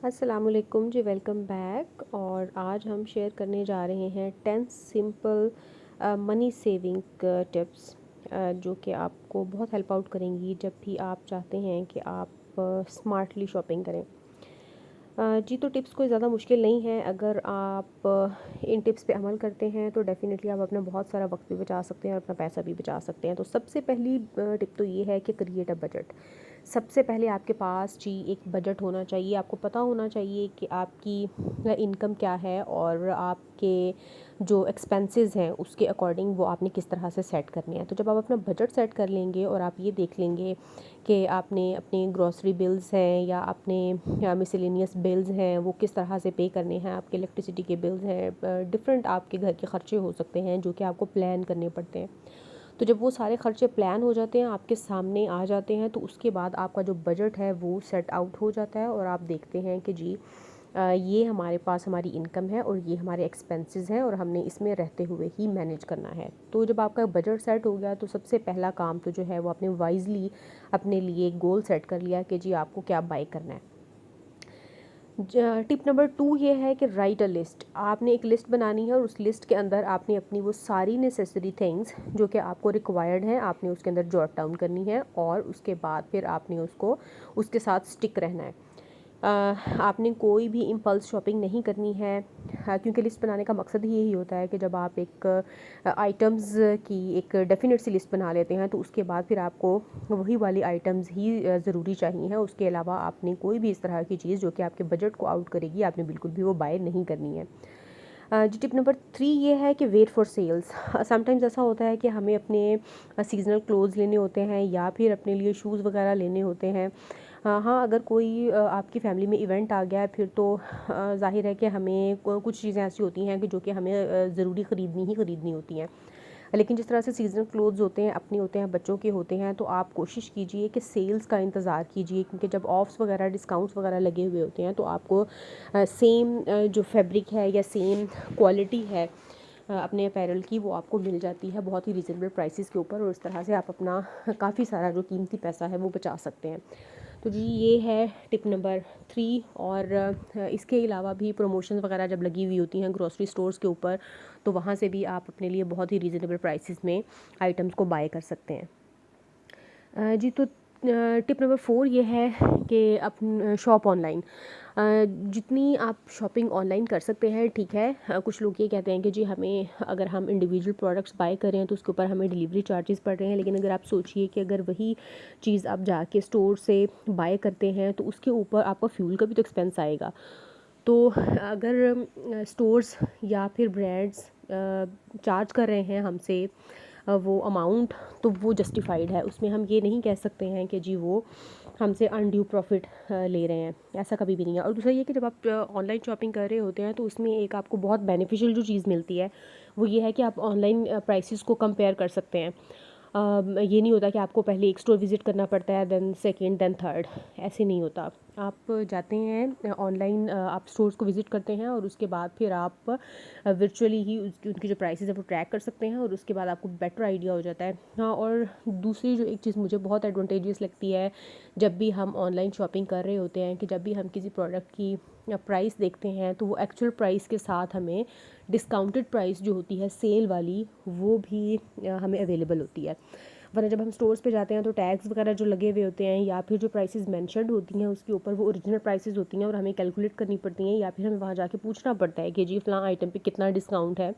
अस्सलामुअलैकुम जी, welcome back. और आज हम शेयर करने जा रहे हैं 10 सिंपल मनी सेविंग टिप्स जो कि आपको बहुत हेल्प आउट करेंगी जब भी आप चाहते हैं कि आप स्मार्टली शॉपिंग करें। जी, तो टिप्स कोई ज़्यादा मुश्किल नहीं है। अगर आप इन टिप्स पे अमल करते हैं तो डेफ़िनेटली आप अपना बहुत सारा वक्त भी बचा सकते हैं और अपना पैसा भी बचा सकते हैं। तो सबसे पहली टिप तो ये है कि क्रिएट अ बजट। सबसे पहले आपके पास जी एक बजट होना चाहिए। आपको पता होना चाहिए कि आपकी इनकम क्या है और आपके जो एक्सपेंसेस हैं उसके अकॉर्डिंग वो आपने किस तरह से सेट करने हैं। तो जब आप अपना बजट सेट कर लेंगे और आप ये देख लेंगे कि आपने अपने ग्रॉसरी बिल्स हैं या अपने मिसलेनियस बिल्स हैं वो किस तरह से पे करने हैं, आपके इलेक्ट्रिसिटी के बिल्स हैं, डिफरेंट आपके घर के खर्चे हो सकते हैं जो कि आपको प्लान करने पड़ते हैं। तो जब वो सारे खर्चे प्लान हो जाते हैं, आपके सामने आ जाते हैं, तो उसके बाद आपका जो बजट है वो सेट आउट हो जाता है और आप देखते हैं कि जी ये हमारे पास हमारी इनकम है और ये हमारे एक्सपेंसेस हैं और हमने इसमें रहते हुए ही मैनेज करना है। तो जब आपका बजट सेट हो गया तो सबसे पहला काम तो जो है वो आपने वाइजली अपने लिए गोल सेट कर लिया कि जी आपको क्या बाय करना है। टिप नंबर 2 ये है कि राइट अ लिस्ट। आपने एक लिस्ट बनानी है और उस लिस्ट के अंदर आपने अपनी वो सारी नेसेसरी थिंग्स जो कि आपको रिक्वायर्ड हैं आपने उसके अंदर जॉट डाउन करनी है और उसके बाद फिर आपने उसको उसके साथ स्टिक रहना है। आपने कोई भी इम्पल्स शॉपिंग नहीं करनी है। क्योंकि लिस्ट बनाने का मकसद ही यही होता है कि जब आप एक आइटम्स की एक डेफिनेट सी लिस्ट बना लेते हैं तो उसके बाद फिर आपको वही वाली आइटम्स ही ज़रूरी चाहिए हैं। उसके अलावा आपने कोई भी इस तरह की चीज़ जो कि आपके बजट को आउट करेगी आपने बिल्कुल भी वो बाय नहीं करनी है। जी, टिप नंबर 3 ये है कि वेट फॉर सेल्स। समटाइम्स ऐसा होता है कि हमें अपने सीजनल क्लोथ्स लेने होते हैं या फिर अपने लिए शूज़ वगैरह लेने होते हैं। हाँ, अगर कोई आपकी फैमिली में इवेंट आ गया है फिर तो ज़ाहिर है कि हमें कुछ चीज़ें ऐसी होती हैं कि जो कि हमें ज़रूरी ख़रीदनी ही ख़रीदनी होती हैं। लेकिन जिस तरह से सीज़नल क्लोथ्स होते हैं, अपने होते हैं, बच्चों के होते हैं, तो आप कोशिश कीजिए कि सेल्स का इंतज़ार कीजिए क्योंकि जब ऑफ्स वगैरह डिस्काउंट्स वगैरह लगे हुए होते हैं तो आपको सेम जो फैब्रिक है या सेम क्वालिटी है अपने अपैरल की वो आपको मिल जाती है बहुत ही रीज़नेबल प्राइसेस के ऊपर और इस तरह से आप अपना काफ़ी सारा जो कीमती पैसा है वो बचा सकते हैं। तो जी ये है टिप नंबर 3। और इसके अलावा भी प्रमोशंस वगैरह जब लगी हुई होती हैं ग्रोसरी स्टोर्स के ऊपर तो वहाँ से भी आप अपने लिए बहुत ही रीज़नेबल प्राइसेस में आइटम्स को बाय कर सकते हैं। जी, तो टिप नंबर 4 ये है कि अपन शॉप ऑनलाइन। जितनी आप शॉपिंग ऑनलाइन कर सकते हैं ठीक है। कुछ लोग ये कहते हैं कि जी हमें अगर हम इंडिविजुअल प्रोडक्ट्स बाय करें तो उसके ऊपर हमें डिलीवरी चार्जेस पड़ रहे हैं, लेकिन अगर आप सोचिए कि अगर वही चीज़ आप जाके स्टोर से बाय करते हैं तो उसके ऊपर आपका फ्यूल का भी तो एक्सपेंस आएगा। तो अगर स्टोर्स या फिर ब्रांड्स चार्ज कर रहे हैं हमसे वो अमाउंट तो वो जस्टिफाइड है। उसमें हम ये नहीं कह सकते हैं कि जी वो हमसे अनड्यू प्रॉफिट ले रहे हैं, ऐसा कभी भी नहीं है। और दूसरा ये कि जब आप ऑनलाइन शॉपिंग कर रहे होते हैं तो उसमें एक आपको बहुत बेनिफिशियल जो चीज़ मिलती है वो ये है कि आप ऑनलाइन प्राइसेस को कंपेयर कर सकते हैं। ये नहीं होता कि आपको पहले एक स्टोर विज़िट करना पड़ता है देन सेकंड देन थर्ड, ऐसे नहीं होता। आप जाते हैं ऑनलाइन, आप स्टोर्स को विज़िट करते हैं और उसके बाद फिर आप वर्चुअली ही उनकी जो प्राइसेस है वो ट्रैक कर सकते हैं और उसके बाद आपको बेटर आइडिया हो जाता है। हाँ, और दूसरी जो एक चीज़ मुझे बहुत एडवांटेजियस लगती है जब भी हम ऑनलाइन शॉपिंग कर रहे होते हैं कि जब भी हम किसी प्रोडक्ट की प्राइस देखते हैं तो वो एक्चुअल प्राइस के साथ हमें डिस्काउंटेड प्राइस जो होती है सेल वाली वो भी हमें अवेलेबल होती है। वरना जब हम स्टोर्स पे जाते हैं तो टैग्स वगैरह जो लगे हुए होते हैं या फिर जो प्राइसेस मेंशन्ड होती हैं उसके ऊपर वो ओरिजिनल प्राइसेस होती हैं और हमें कैलकुलेट करनी पड़ती हैं या फिर हमें वहाँ जाके पूछना पड़ता है कि जी फ़लाँ आइटम पे कितना डिस्काउंट है।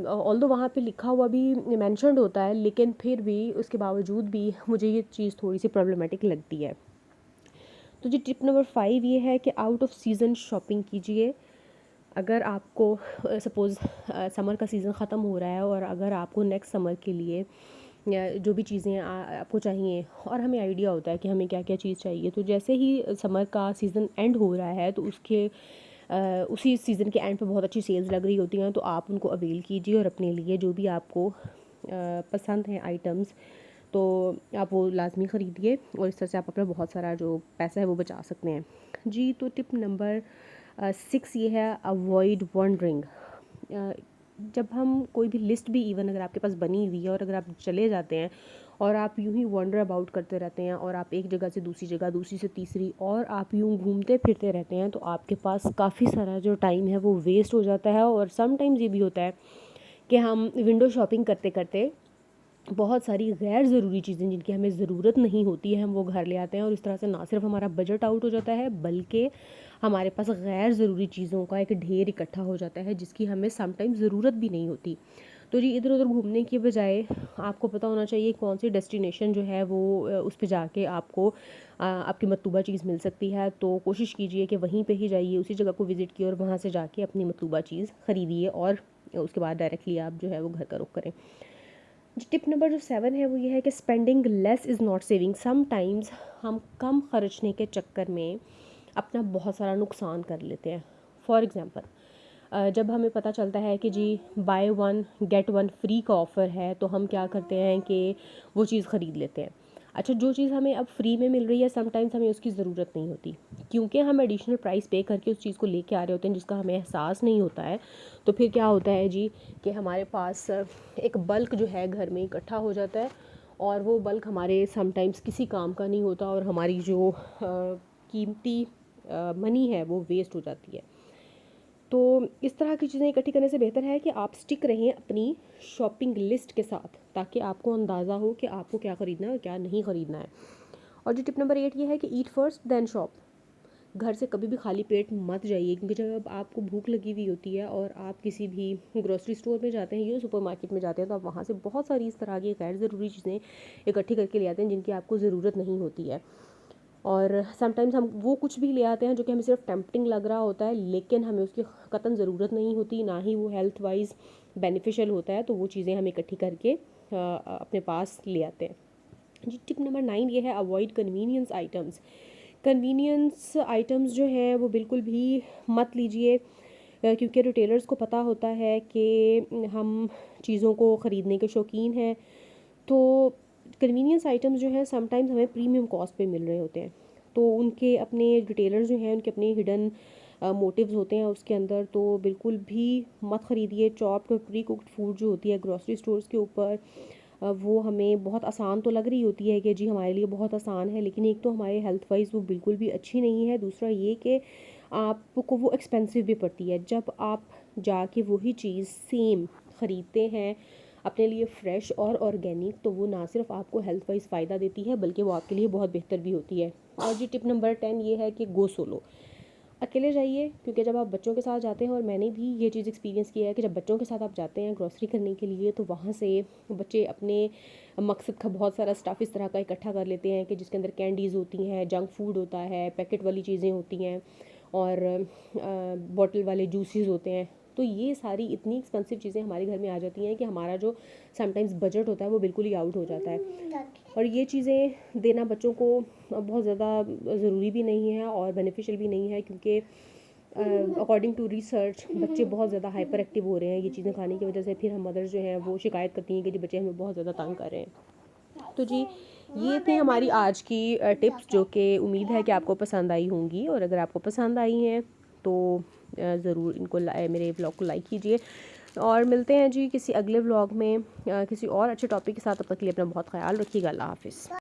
ऑल्दो वहाँ पे लिखा हुआ भी मेंशन्ड होता है लेकिन फिर भी उसके बावजूद भी मुझे ये चीज़ थोड़ी सी प्रॉब्लमेटिक लगती है। तो जी टिप नंबर 5 ये है कि आउट ऑफ सीज़न शॉपिंग कीजिए। अगर आपको सपोज़ समर का सीज़न ख़त्म हो रहा है और अगर आपको नेक्स्ट समर के लिए या जो भी चीज़ें आपको चाहिए और हमें आइडिया होता है कि हमें क्या क्या चीज़ चाहिए, तो जैसे ही समर का सीज़न एंड हो रहा है तो उसके उसी सीज़न के एंड पे बहुत अच्छी सेल्स लग रही होती हैं तो आप उनको अवेल कीजिए और अपने लिए जो भी आपको पसंद हैं आइटम्स तो आप वो लाजमी ख़रीदिए और इस तरह से आप अपना बहुत सारा जो पैसा है वो बचा सकते हैं। जी, तो टिप नंबर 6 ये है अवॉइड वॉन्डरिंग। जब हम कोई भी लिस्ट भी इवन अगर आपके पास बनी हुई है और अगर आप चले जाते हैं और आप यूं ही वंडर अबाउट करते रहते हैं और आप एक जगह से दूसरी जगह, दूसरी से तीसरी, और आप यूं घूमते फिरते रहते हैं, तो आपके पास काफ़ी सारा जो टाइम है वो वेस्ट हो जाता है। और समटाइम्स ये भी होता है कि हम विंडो शॉपिंग करते करते बहुत सारी गैर ज़रूरी चीज़ें जिनकी हमें ज़रूरत नहीं होती है हम वो घर ले आते हैं, और इस तरह से ना सिर्फ हमारा बजट आउट हो जाता है बल्कि हमारे पास गैर ज़रूरी चीज़ों का एक ढेर इकट्ठा हो जाता है जिसकी हमें समटाइम ज़रूरत भी नहीं होती। तो जी इधर उधर घूमने की बजाय आपको पता होना चाहिए कौन सी डेस्टिनेशन जो है वो उस पे जाके आपको आपकी मतलूबा चीज़ मिल सकती है। तो कोशिश कीजिए कि वहीं पे ही जाइए, उसी जगह को विज़िट किए और वहाँ से जाके अपनी मतलूबा चीज़ ख़रीदिए और उसके बाद डायरेक्टली आप जो है वो घर का रुख करें। टिप नंबर जो 7 है वो ये है कि spending less is not saving. Sometimes हम कम खर्चने के चक्कर में अपना बहुत सारा नुकसान कर लेते हैं। फॉर एग्ज़ाम्पल जब हमें पता चलता है कि जी buy one get one free का ऑफ़र है, तो हम क्या करते हैं कि वो चीज़ ख़रीद लेते हैं। अच्छा, जो चीज़ हमें अब फ्री में मिल रही है समटाइम्स हमें उसकी ज़रूरत नहीं होती, क्योंकि हम एडिशनल प्राइस पे करके उस चीज़ को लेके आ रहे होते हैं जिसका हमें एहसास नहीं होता है। तो फिर क्या होता है जी कि हमारे पास एक बल्क जो है घर में इकट्ठा हो जाता है, और वो बल्क हमारे समटाइम्स किसी काम का नहीं होता, और हमारी जो कीमती मनी है वो वेस्ट हो जाती है। तो इस तरह की चीज़ें इकट्ठी करने से बेहतर है कि आप स्टिक रहें अपनी शॉपिंग लिस्ट के साथ, ताकि आपको अंदाज़ा हो कि आपको क्या ख़रीदना है और क्या नहीं ख़रीदना है। और जो टिप नंबर 8 ये है कि ईट फर्स्ट देन शॉप। घर से कभी भी खाली पेट मत जाइए, क्योंकि जब आपको भूख लगी हुई होती है और आप किसी भी ग्रोसरी स्टोर में जाते हैं या सुपरमार्केट में जाते हैं, तो आप वहाँ से बहुत सारी इस तरह की गैर ज़रूरी चीज़ें इकट्ठी करके ले आते हैं जिनकी आपको ज़रूरत नहीं होती है। और समटाइम्स हम वो कुछ भी ले आते हैं जो कि हमें सिर्फ टेम्पटिंग लग रहा होता है, लेकिन हमें उसकी कतन ज़रूरत नहीं होती, ना ही वो हेल्थ वाइज बेनिफिशियल होता है। तो वो चीज़ें हम इकट्ठी करके अपने पास ले आते हैं। जी टिप नंबर 9 ये है avoid convenience items. Convenience items जो हैं वो बिल्कुल भी मत लीजिए, क्योंकि रिटेलर्स को पता होता है कि हम चीज़ों को ख़रीदने के शौकीन हैं। तो कन्वीनियंस आइटम्स जो हैं समटाइम्स हमें प्रीमियम कॉस्ट पे मिल रहे होते हैं, तो उनके अपने रिटेलर्स जो हैं उनके अपने हिडन मोटिव्स होते हैं उसके अंदर। तो बिल्कुल भी मत ख़रीदिए। चॉप्ड और प्री कुक्ड फूड जो होती है ग्रॉसरी स्टोर्स के ऊपर, वो हमें बहुत आसान तो लग रही होती है कि जी हमारे लिए बहुत आसान है, लेकिन एक तो हमारे हेल्थ वाइज वो बिल्कुल भी अच्छी नहीं है, दूसरा ये कि आपको वो एक्सपेंसिव भी पड़ती है। जब आप जाके वही चीज़ सेम ख़रीदते हैं अपने लिए फ़्रेश और ऑर्गेनिक, तो वो ना सिर्फ आपको हेल्थ वाइज फ़ायदा देती है बल्कि वो आपके लिए बहुत बेहतर भी होती है। और जी टिप नंबर 10 ये है कि गो सोलो। अकेले जाइए, क्योंकि जब आप बच्चों के साथ जाते हैं, और मैंने भी ये चीज़ एक्सपीरियंस किया है कि जब बच्चों के साथ आप जाते हैं ग्रॉसरी करने के लिए, तो वहाँ से बच्चे अपने मकसद का बहुत सारा स्टफ़ इस तरह का इकट्ठा कर लेते हैं कि जिसके अंदर कैंडीज़ होती हैं, जंक फूड होता है, पैकेट वाली चीज़ें होती हैं, और बॉटल वाले जूसेस होते हैं। तो ये सारी इतनी एक्सपेंसिव चीज़ें हमारे घर में आ जाती हैं कि हमारा जो समटाइम्स बजट होता है वो बिल्कुल ही आउट हो जाता है। और ये चीज़ें देना बच्चों को बहुत ज़्यादा ज़रूरी भी नहीं है और बेनिफिशियल भी नहीं है, क्योंकि अकॉर्डिंग टू रिसर्च बच्चे बहुत ज़्यादा हाइपर एक्टिव हो रहे हैं ये चीज़ें खाने की वजह से। फिर हम मदर्स जो हैं वो शिकायत करती हैं कि जी बच्चे हमें बहुत ज़्यादा तंग कर रहे हैं। तो जी ये थी हमारी आज की टिप्स, जो कि उम्मीद है कि आपको पसंद आई होंगी, और अगर आपको पसंद आई हैं तो ज़रूर इनको मेरे ब्लॉग को लाइक कीजिए। और मिलते हैं जी किसी अगले व्लॉग में किसी और अच्छे टॉपिक के साथ। तब तक के लिए अपना बहुत ख्याल रखिएगा। अल्लाह हाफ़िज़।